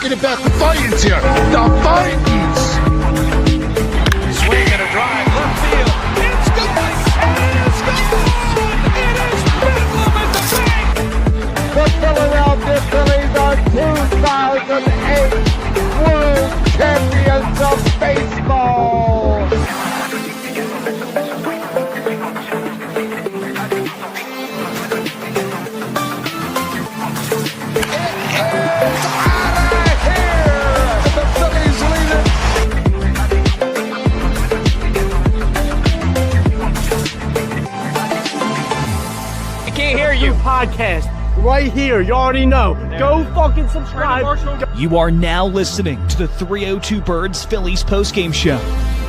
talking about the Fightins here. The Fightins. Swing and a drive, left field. It's going, and it is gone. It is bedlam at the bank. The Philadelphia Phillies are 2008 World Champions of Baseball. Podcast right here. You already know. Go fucking subscribe. You are now listening to the 302 Birds Phillies postgame show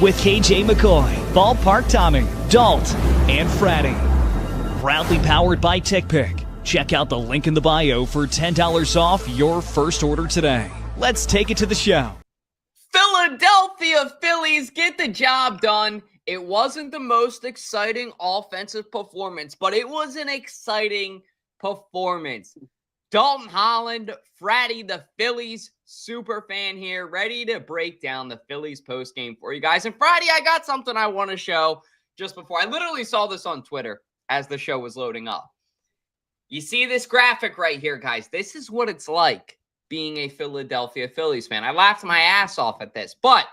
with KJ McCoy, Ballpark Tommy, Dalton and Fratty. Proudly powered by TickPick. Check out the link in the bio for $10 off your first order today. Let's take it to the show. Philadelphia Phillies get the job done. It wasn't the most exciting offensive performance, but it was an exciting performance. Dalton Holland, Fratty, the Phillies super fan here, ready to break down the Phillies postgame for you guys. And Fratty, I got something I want to show just before. I literally saw this on Twitter as the show was loading up. You see this graphic right here, guys. This is what it's like being a Philadelphia Phillies fan. I laughed my ass off at this, but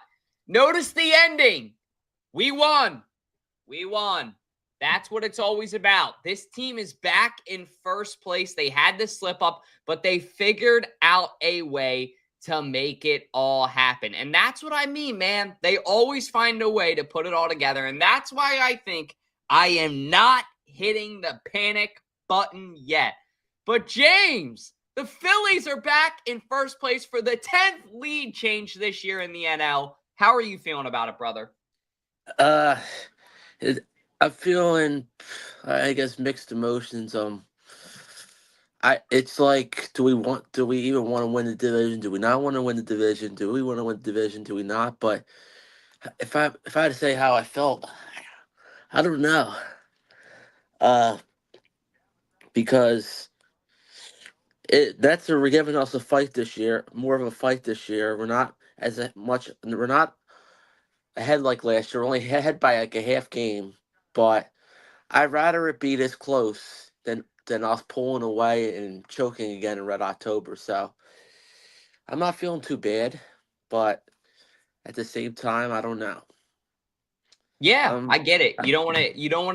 notice the ending. We won. We won. That's what it's always about. This team is back in first place. They had to slip up, but they figured out a way to make it all happen. And that's what I mean, man. They always find a way to put it all together. And that's why I think I am not hitting the panic button yet. But James, the Phillies are back in first place for the 10th lead change this year in the NL. How are you feeling about it, brother? I'm feeling, I guess, mixed emotions. It's like, do we even want to win the division? Do we not want to win the division? Do we want to win the division? Do we not? But if I had to say how I felt, I don't know. Because we're giving us a fight this year, more of a fight this year. We're not ahead like last year. We're only ahead by like a half game, but I'd rather it be this close than us pulling away and choking again in Red October. So I'm not feeling too bad, but at the same time, I don't know. Yeah, I get it. You don't want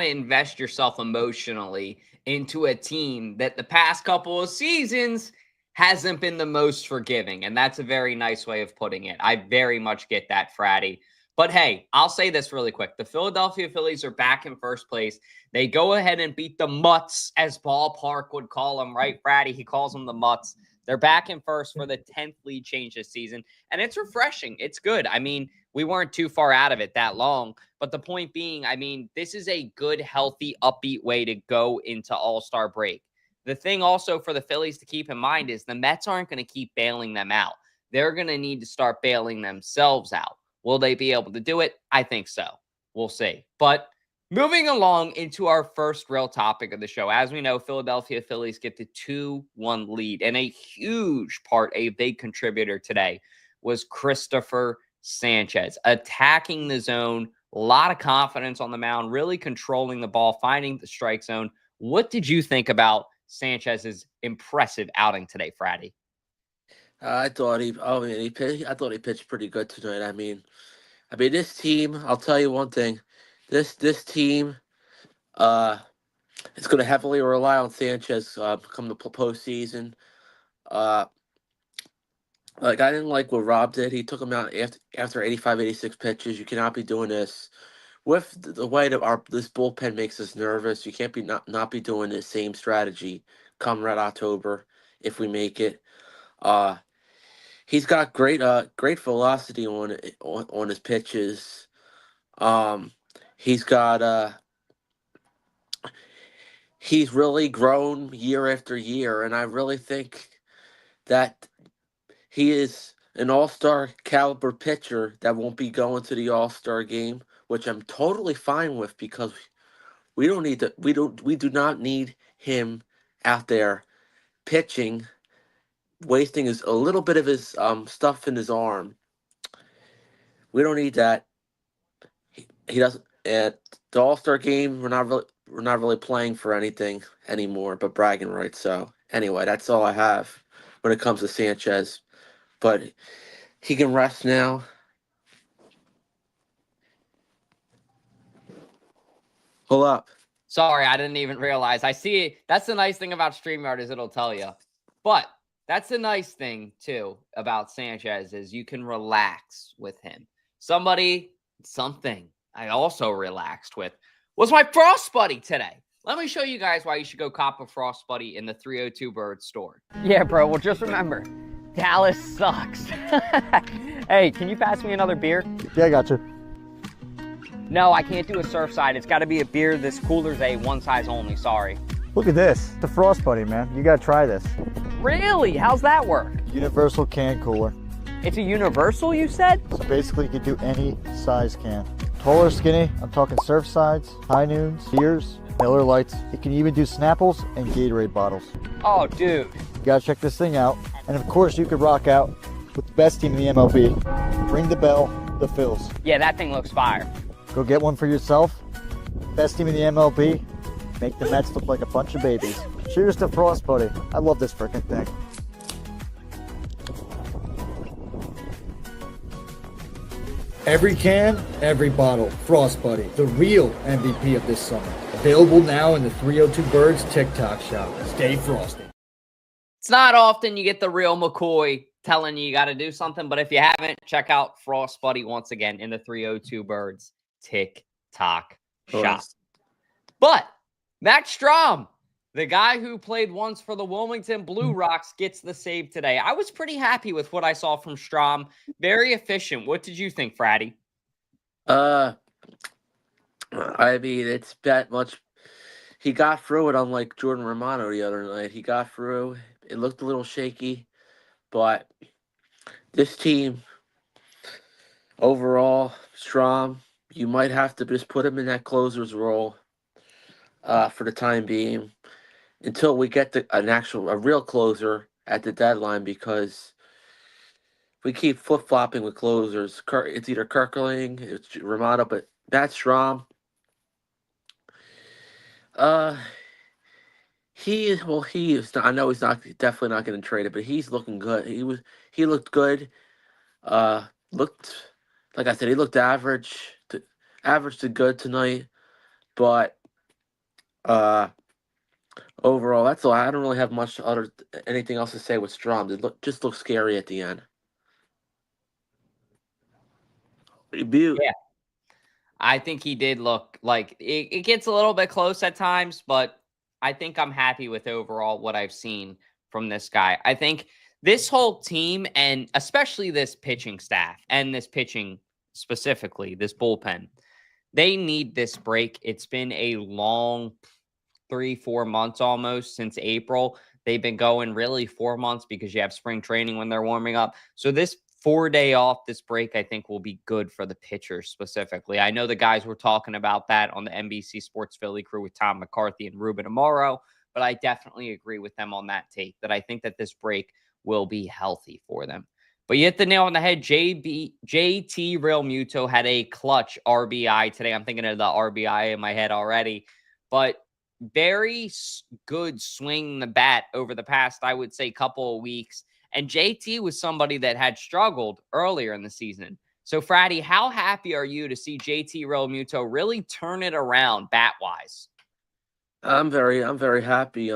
to invest yourself emotionally into a team that the past couple of seasons hasn't been the most forgiving, and that's a very nice way of putting it. I very much get that, Fratty. But hey, I'll say this really quick. The Philadelphia Phillies are back in first place. They go ahead and beat the Mutts, as Ballpark would call them, right, Fratty? He calls them the Mutts. They're back in first for the 10th lead change this season, and it's refreshing. It's good. I mean, we weren't too far out of it that long, but the point being, I mean, this is a good, healthy, upbeat way to go into All-Star break. The thing also for the Phillies to keep in mind is the Mets aren't going to keep bailing them out. They're going to need to start bailing themselves out. Will they be able to do it? I think so. We'll see. But moving along into our first real topic of the show, as we know, Philadelphia Phillies get the 2-1 lead, and a huge part, a big contributor today was Cristopher Sánchez attacking the zone, a lot of confidence on the mound, really controlling the ball, finding the strike zone. What did you think about Sanchez's impressive outing today, Fratty? I thought he pitched pretty good tonight. I mean, this team, I'll tell you one thing. This team is going to heavily rely on Sánchez come the postseason. I didn't like what Rob did. He took him out after 85, 86 pitches. You cannot be doing this. With the way that this bullpen makes us nervous, you can't be not be doing the same strategy come Red October if we make it. He's got great velocity on his pitches. He's really grown year after year, and I really think that he is an all-star caliber pitcher that won't be going to the all-star game, which I'm totally fine with because we do not need him out there pitching wasting a little bit of his stuff in his arm. We don't need that. He doesn't. At the All-Star game, we're not really playing for anything anymore but bragging rights. So anyway, that's all I have when it comes to Sanchez. But he can rest now. Hold up. Sorry, I didn't even realize. I see. That's the nice thing about StreamYard is it'll tell you. But that's the nice thing, too, about Sanchez is you can relax with him. Something I also relaxed with was my Frost Buddy today. Let me show you guys why you should go cop a Frost Buddy in the 302 Bird store. Yeah, bro. Well, just remember, Dallas sucks. Hey, can you pass me another beer? Yeah, I got you. No, I can't do a Surfside. It's got to be a beer. This cooler's a one size only. Sorry. Look at this. The Frost Buddy, man. You gotta try this. Really? How's that work? Universal can cooler. It's a universal, you said? So basically, you can do any size can. Tall or skinny, I'm talking Surfsides, High Noons, Beers, Miller Lights. You can even do Snapples and Gatorade bottles. Oh, dude. You gotta check this thing out. And of course, you could rock out with the best team in the MLB. Ring the bell, the Phils. Yeah, that thing looks fire. Go get one for yourself. Best team in the MLB. Make the Mets look like a bunch of babies. Cheers to Frost Buddy. I love this freaking thing. Every can, every bottle. Frost Buddy, the real MVP of this summer. Available now in the 302 Birds TikTok shop. Stay frosty. It's not often you get the real McCoy telling you got to do something, but if you haven't, check out Frost Buddy once again in the 302 Birds TikTok shop. But Max Strahm, the guy who played once for the Wilmington Blue Rocks, gets the save today. I was pretty happy with what I saw from Strahm. Very efficient. What did you think, Fratty? I mean, it's that much. He got through it, unlike Jordan Romano the other night. He got through. It looked a little shaky, but this team overall, Strahm, you might have to just put him in that closer's role for the time being until we get a real closer at the deadline, because we keep flip-flopping with closers. It's either Kirkling, it's Romano, but that's Strahm. He is. Not, I know he's definitely not going to trade it, but he's looking good. He looked good. Looked, like I said, he looked average to good tonight, but overall, that's all. I don't really have anything else to say with Strahm. It just looked scary at the end. Yeah, I think he did look like it gets a little bit close at times, but I think I'm happy with overall what I've seen from this guy. I think this whole team, and especially this pitching staff and this pitching specifically, this bullpen, they need this break. It's been a long 3-4 months almost since April. They've been going really 4 months because you have spring training when they're warming up. So this 4-day off, this break, I think will be good for the pitchers specifically. I know the guys were talking about that on the NBC Sports Philly crew with Tom McCarthy and Ruben Amaro, but I definitely agree with them on that take, that I think that this break will be healthy for them. But you hit the nail on the head. JT Realmuto had a clutch RBI today. I'm thinking of the RBI in my head already, but very good swing the bat over the past, I would say, couple of weeks. And JT was somebody that had struggled earlier in the season. So, Fratty, how happy are you to see JT Realmuto really turn it around bat-wise? I'm very happy.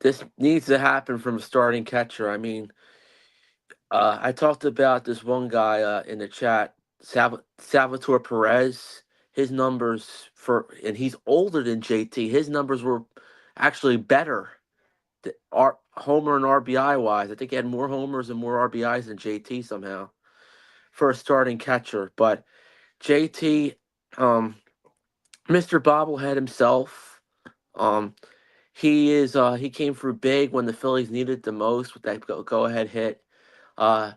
This needs to happen from a starting catcher. I mean, I talked about this one guy in the chat, Salvatore Perez. His numbers and he's older than JT. His numbers were actually better. Homer and RBI wise, I think he had more homers and more RBIs than JT somehow for a starting catcher. But JT, Mr. Bobblehead himself, he came through big when the Phillies needed the most with that go ahead hit. That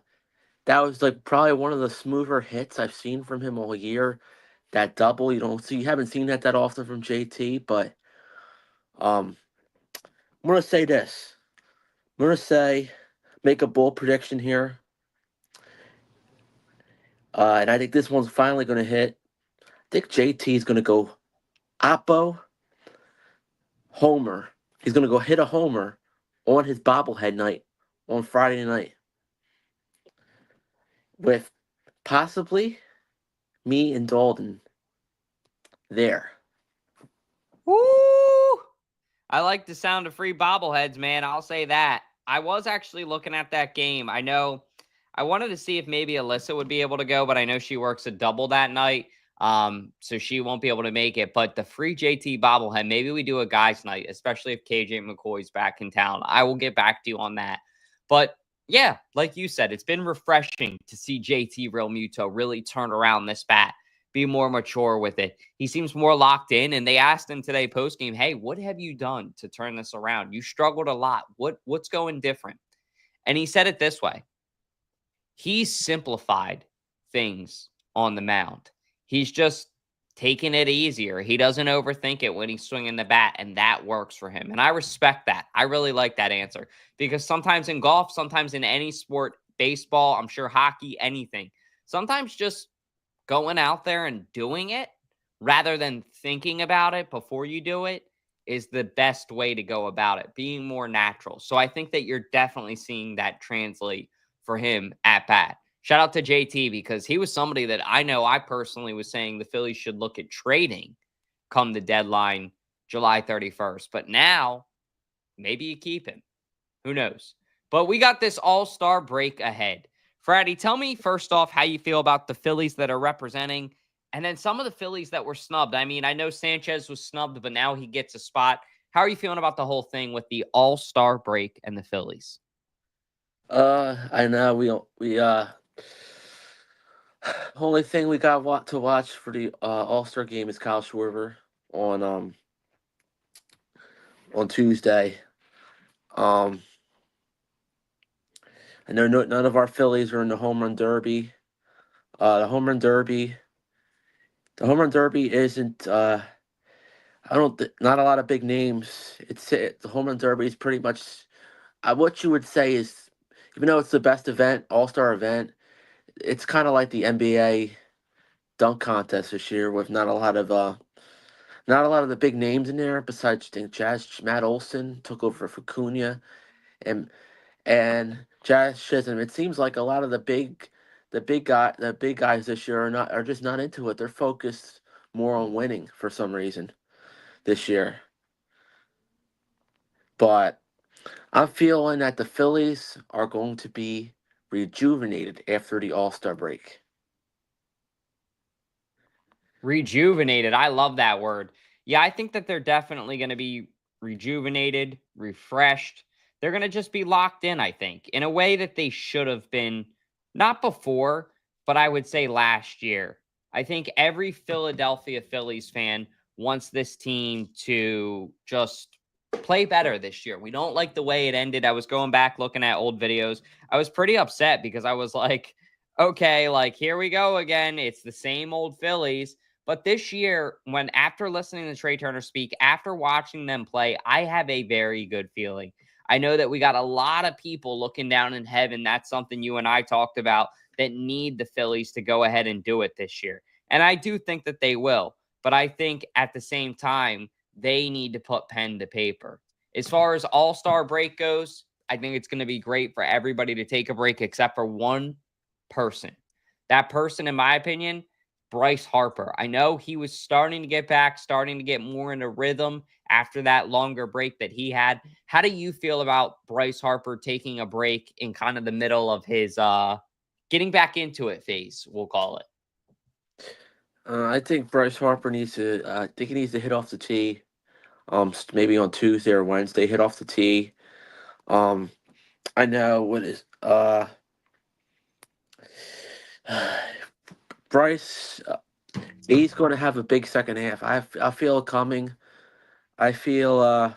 was like probably one of the smoother hits I've seen from him all year. That double, you haven't seen that often from JT, but I'm gonna say this. I'm going to make a bold prediction here. And I think this one's finally going to hit. I think JT is going to go Oppo homer. He's going to go hit a homer on his bobblehead night on Friday night with possibly me and Dalton there. Woo! I like the sound of free bobbleheads, man. I'll say that. I was actually looking at that game. I know I wanted to see if maybe Alyssa would be able to go, but I know she works a double that night. So she won't be able to make it. But the free JT bobblehead, maybe we do a guys' night, especially if KJ McCoy's back in town. I will get back to you on that. But yeah, like you said, it's been refreshing to see JT Realmuto really turn around this bat, be more mature with it. He seems more locked in. And they asked him today post-game, hey, what have you done to turn this around? You struggled a lot. What's going different? And he said it this way. He's simplified things on the mound. He's just taking it easier. He doesn't overthink it when he's swinging the bat, and that works for him. And I respect that. I really like that answer because sometimes in golf, sometimes in any sport, baseball, I'm sure hockey, anything, sometimes just going out there and doing it rather than thinking about it before you do it is the best way to go about it, being more natural. So I think that you're definitely seeing that translate for him at bat. Shout out to JT because he was somebody that I know I personally was saying the Phillies should look at trading come the deadline July 31st. But now maybe you keep him. Who knows? But we got this all-star break ahead. Fratty, tell me first off how you feel about the Phillies that are representing and then some of the Phillies that were snubbed. I mean, I know Sanchez was snubbed, but now he gets a spot. How are you feeling about the whole thing with the all-star break and the Phillies? I know we only thing we got to watch for the All-Star game is Kyle Schwarber on Tuesday. I know none of our Phillies are in the home run derby. The home run derby isn't not a lot of big names. The home run derby is pretty much what you would say is, even though it's the best event, all-star event, it's kind of like the NBA dunk contest this year with not a lot of the big names in there. Besides, I think Matt Olson took over for Cunha, and Jazz Chisholm. It seems like a lot of the big guys this year are just not into it. They're focused more on winning for some reason this year. But I'm feeling that the Phillies are going to be rejuvenated after the All-Star break. Rejuvenated. I love that word. Yeah, I think that they're definitely going to be rejuvenated, refreshed. They're going to just be locked in, I think, in a way that they should have been, not before, but I would say last year. I think every Philadelphia Phillies fan wants this team to just play better this year. We don't like the way it ended. I was going back looking at old videos. I was pretty upset because I was like, okay, like here we go again. It's the same old Phillies. But this year, after listening to Trey Turner speak, after watching them play, I have a very good feeling. I know that we got a lot of people looking down in heaven. That's something you and I talked about, that need the Phillies to go ahead and do it this year. And I do think that they will. But I think at the same time, they need to put pen to paper. As far as all-star break goes, I think it's going to be great for everybody to take a break except for one person. That person, in my opinion, Bryce Harper. I know he was starting to get back, starting to get more into rhythm after that longer break that he had. How do you feel about Bryce Harper taking a break in kind of the middle of his getting back into it phase, we'll call it? I think Bryce Harper needs to hit off the tee. Maybe on Tuesday or Wednesday, hit off the tee. I know Bryce. He's going to have a big second half. I feel it coming. I feel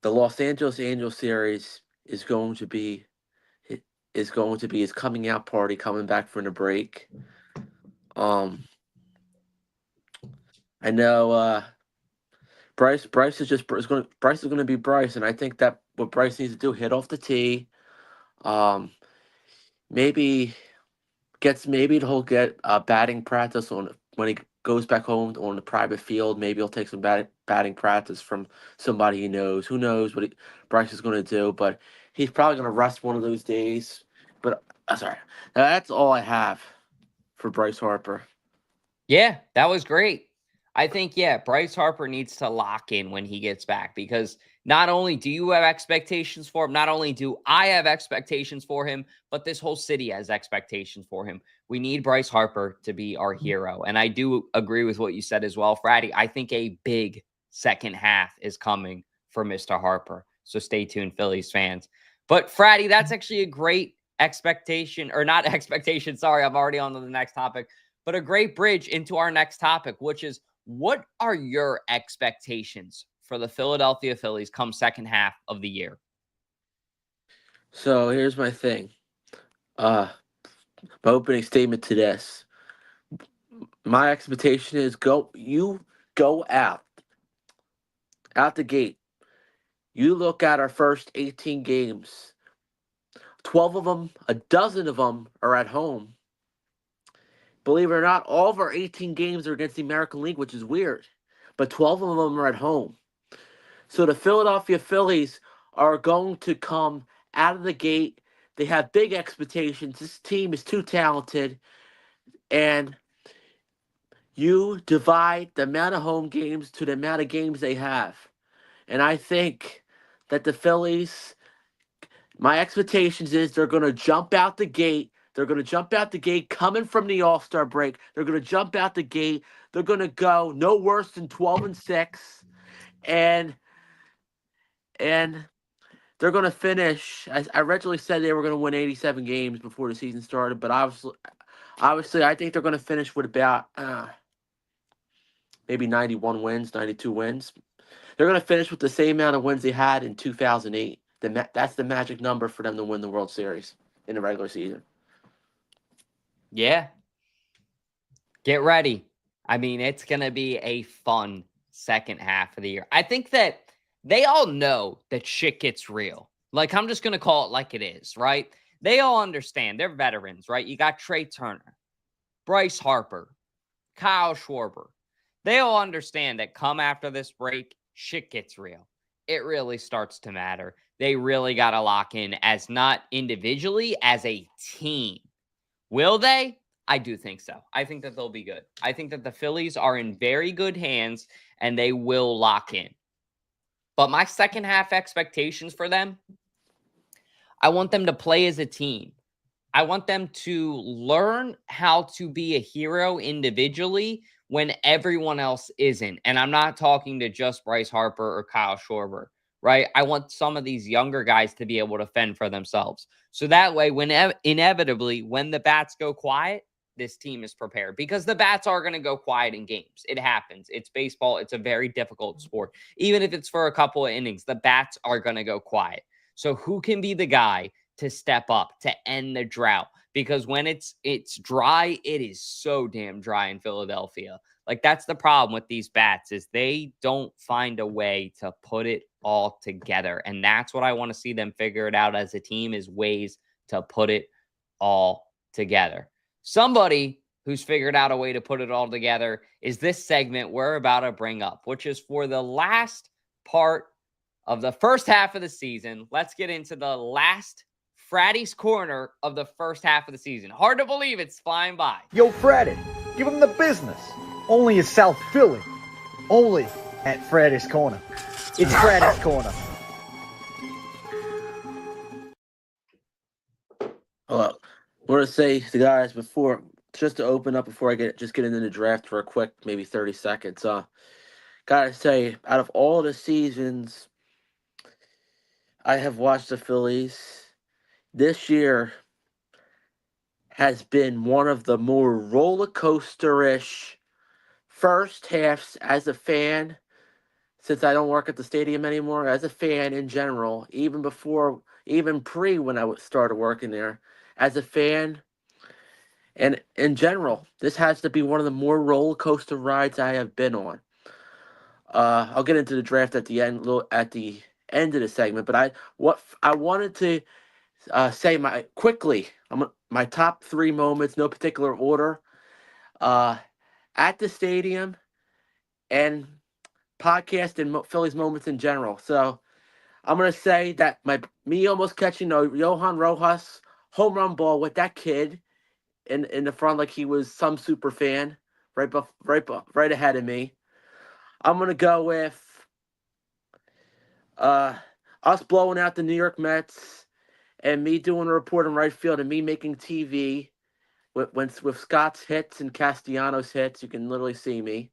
the Los Angeles Angels series is going to be his coming out party, coming back from the break. I know Bryce is going to be Bryce, and I think that what Bryce needs to do, hit off the tee. Maybe he'll get batting practice on when he goes back home on the private field. Maybe he'll take some batting practice from somebody he knows. Who knows what Bryce is going to do? But he's probably going to rest one of those days. But sorry, that's all I have for Bryce Harper. Yeah, that was great. I think, Bryce Harper needs to lock in when he gets back, because not only do you have expectations for him, not only do I have expectations for him, but this whole city has expectations for him. We need Bryce Harper to be our hero. And I do agree with what you said as well, Fratty. I think a big second half is coming for Mr. Harper. So stay tuned, Phillies fans. But Fratty, that's actually a great expectation, or not expectation. Sorry, I'm already on to the next topic, but a great bridge into our next topic, which is, what are your expectations for the Philadelphia Phillies come second half of the year? So here's my thing. My opening statement to this. My expectation is go out the gate. You look at our first 18 games. 12 of them, a dozen of them are at home. Believe it or not, all of our 18 games are against the American League, which is weird. But 12 of them are at home. So the Philadelphia Phillies are going to come out of the gate. They have big expectations. This team is too talented. And you divide the amount of home games to the amount of games they have. And I think that the Phillies, my expectations is they're going to jump out the gate. They're going to jump out the gate coming from the All-Star break. They're going to jump out the gate. They're going to go no worse than 12-6. And they're going to finish. I originally said they were going to win 87 games before the season started, but obviously I think they're going to finish with about maybe 91 wins, 92 wins. They're going to finish with the same amount of wins they had in 2008. That's the magic number for them to win the World Series in the regular season. Yeah. Get ready. I mean, it's going to be a fun second half of the year. I think that they all know that shit gets real. Like, I'm just going to call it like it is, right? They all understand. They're veterans, right? You got Trey Turner, Bryce Harper, Kyle Schwarber. They all understand that come after this break, shit gets real. It really starts to matter. They really got to lock in as not individually, as a team. Will they? I do think so. I think that they'll be good. I think that the Phillies are in very good hands and they will lock in. But my second half expectations for them, I want them to play as a team. I want them to learn how to be a hero individually when everyone else isn't. And I'm not talking to just Bryce Harper or Kyle Schwarber, right? I want some of these younger guys to be able to fend for themselves. So that way, inevitably, when the bats go quiet, this team is prepared, because the bats are going to go quiet in games. It happens. It's baseball. It's a very difficult sport. Even if it's for a couple of innings, the bats are going to go quiet. So who can be the guy to step up to end the drought? Because when it's dry, it is so damn dry in Philadelphia. Like, that's the problem with these bats, is they don't find a way to put it all together. And that's what I want to see them figure it out as a team, is ways to put it all together. Somebody who's figured out a way to put it all together is this segment we're about to bring up, which is for the last part of the first half of the season. Let's get into the last Fratty's Corner of the first half of the season. Hard to believe it's flying by. Yo, Fratty, give him the business. Only in South Philly. Only at Fratty's Corner. It's Fratty's Corner. Hello. I want to say to the guys before, just to open up before I get into the draft for a quick maybe 30 seconds. Gotta say, out of all the seasons I have watched the Phillies, this year has been one of the more roller coaster-ish first halves as a fan, since I don't work at the stadium anymore, as a fan in general, even when I started working there, as a fan, and in general, this has to be one of the more roller coaster rides I have been on. I'll get into the draft at the end, at the end of the segment. But I wanted to say my top 3 moments, no particular order, at the stadium and podcast and Phillies moments in general. So I'm gonna say that me almost catching the Johan Rojas home run ball with that kid in the front like he was some super fan right ahead of me. I'm gonna go with us blowing out the New York Mets and me doing a report in right field and me making TV with Scott's hits and Castellanos hits. You can literally see me.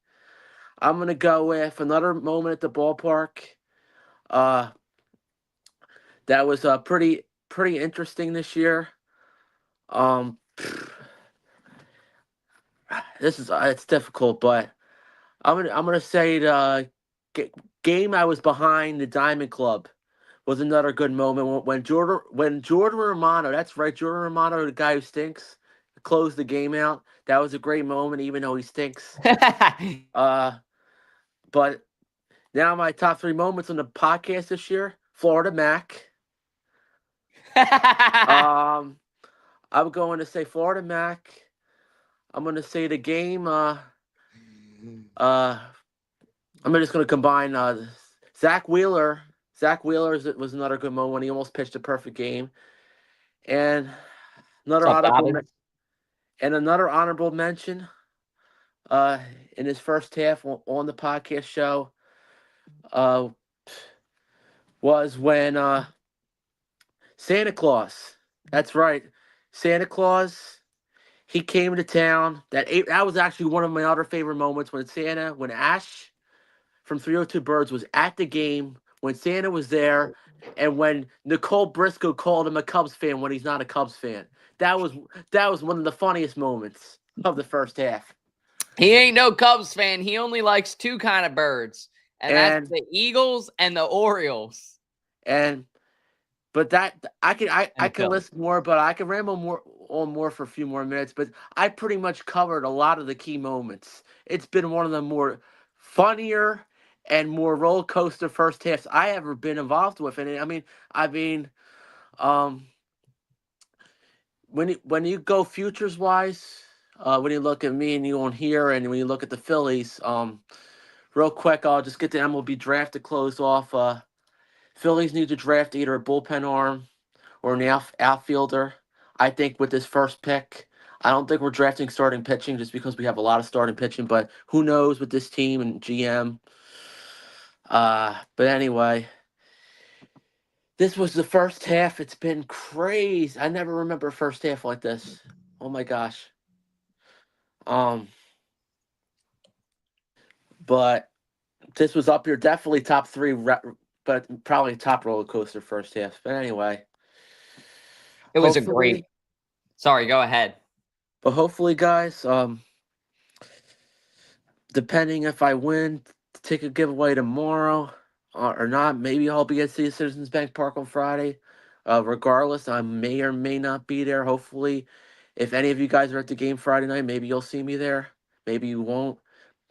I'm gonna go with another moment at the ballpark. That was pretty interesting this year. This is it's difficult, but I'm gonna say the game I was behind the Diamond Club was another good moment when Jordan Romano, that's right, Jordan Romano, the guy who stinks, closed the game out. That was a great moment, even though he stinks. But now my top 3 moments on the podcast this year: Florida Mac. I'm going to say Florida Mac. I'm going to say the game. I'm just going to combine Zach Wheeler. Zach Wheeler was another good moment when he almost pitched a perfect game, and another honorable mention. In his first half on the podcast show, was when Santa Claus. That's right, Santa Claus. He came to town. That was actually one of my other favorite moments when Ash from 302 Birds was at the game, when Santa was there, and when Nicole Briscoe called him a Cubs fan when he's not a Cubs fan. That was one of the funniest moments of the first half. He ain't no Cubs fan. He only likes 2 kind of birds, and that's the Eagles and the Orioles. But I can listen more, but I can ramble more for a few more minutes. But I pretty much covered a lot of the key moments. It's been one of the more funnier and more roller coaster first halves I ever been involved with. And I mean, when you go futures wise, when you look at me and you on here, and when you look at the Phillies, real quick, I'll just get the MLB draft to close off. Phillies need to draft either a bullpen arm or an outfielder. I think with this first pick, I don't think we're drafting starting pitching just because we have a lot of starting pitching, but who knows with this team and GM. But anyway, this was the first half. It's been crazy. I never remember a first half like this. Oh my gosh. But this was up here, definitely top 3, but probably top roller coaster first half. But anyway, it was a great. Sorry, go ahead. But hopefully, guys, depending if I win, ticket giveaway tomorrow or not, maybe I'll be at Citizens Bank Park on Friday. Regardless, I may or may not be there. Hopefully, if any of you guys are at the game Friday night, maybe you'll see me there. Maybe you won't.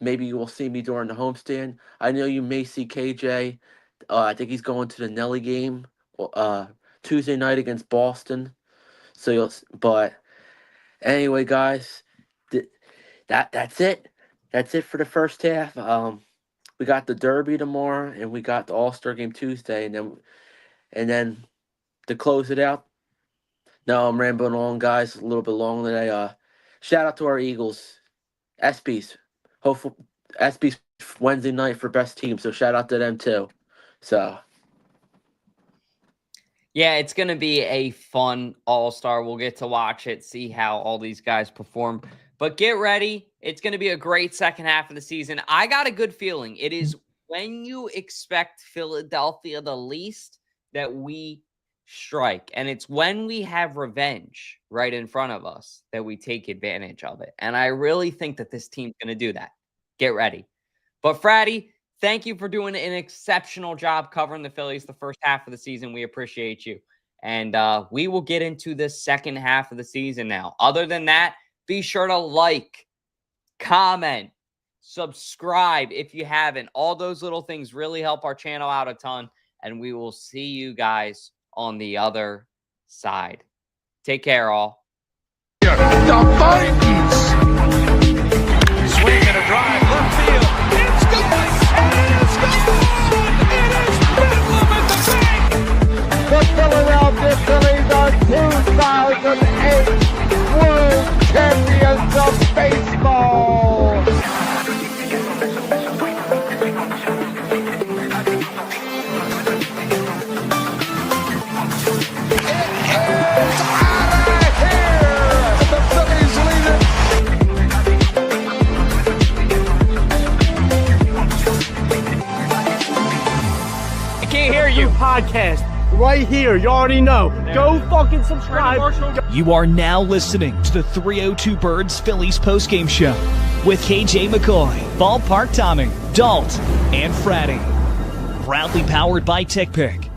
Maybe you will see me during the homestand. I know you may see KJ. I think he's going to the Nelly game Tuesday night against Boston. But anyway, guys, that's it. That's it for the first half. We got the Derby tomorrow, and we got the All-Star game Tuesday, and then to close it out. No, I'm rambling on, guys. A little bit long today. Shout out to our Eagles, ESPYs. Hopefully, ESPYs Wednesday night for best team. So shout out to them too. So. Yeah, it's going to be a fun All-Star. We'll get to watch it, see how all these guys perform. But get ready. It's going to be a great second half of the season. I got a good feeling. It is when you expect Philadelphia the least that we strike. And it's when we have revenge right in front of us that we take advantage of it. And I really think that this team's going to do that. Get ready. But Fratty, thank you for doing an exceptional job covering the Phillies the first half of the season. We appreciate you. And we will get into the second half of the season now. Other than that, be sure to like, comment, subscribe if you haven't. All those little things really help our channel out a ton, and we will see you guys on the other side. Take care, all. The Fightins. Swing and a drive, left field. It's going, and it is gone! It is bedlam at the bank! The Philadelphia Phillies are 2008 World Champions of Baseball. Podcast right here. You already know. Go fucking subscribe. You are now listening to the 302 Birds Phillies postgame show with KJ McCoy, Ballpark Tommy, Dalton and Fratty. Proudly powered by TickPick.